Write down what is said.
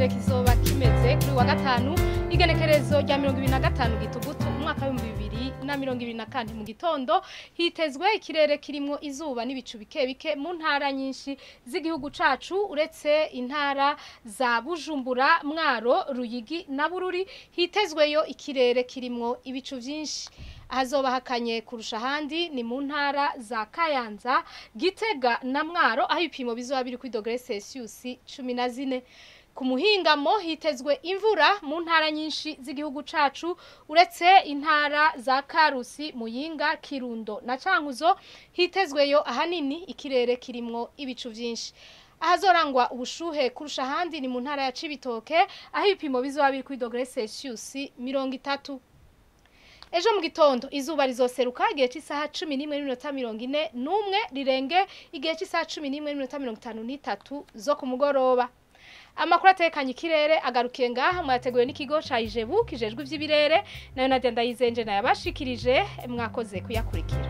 ikirere kizoba kimeze kuri wa gatanu igenekerezo rya 2025 gitugutu umwaka wa 2024 mu gitondo hitezwe ikirere kirimo izuba n'ibicu bike bike mu ntara nyinshi z'igihugu cacu uretse intara za Bujumbura, Mwaro, Ruyigi na Bururi hitezweyo ikirere kirimo ibicu vyinshi. Ahazoba hakanye kurusha handi ni mu ntara za Kayanza, Gitega na Mwaro aho ibipimo bizoba biri kuri dogere Celsius 14. Ku muhingamo hitezwe imvura mu ntara nyinshi z'igihugu cacu uretse intara za Karusi, Muyinga, Kirundo na Cankuzo hitezweyo ahanini ikirere kirimo ibicu vyinshi. Ahazorangwa ubushuhe kurusha handi ni mu ntara ya Cibitoke aho ibipimo bizoba biri kuri dogere Celsius 30. Ejo mu gitondo izuba rizoseruka igihe cy'isaha 11:41 rirenge igihe cy'isaha 11:53 zo ku mugoroba. Amakuru atekanye ikirere agarukiye ngaha mwateguwe n'ikigo ca Ijebu kijejwe ivy'ibirere nayo Nadia Ndayizenje nayabashikirije mwakoze kuyakurikira.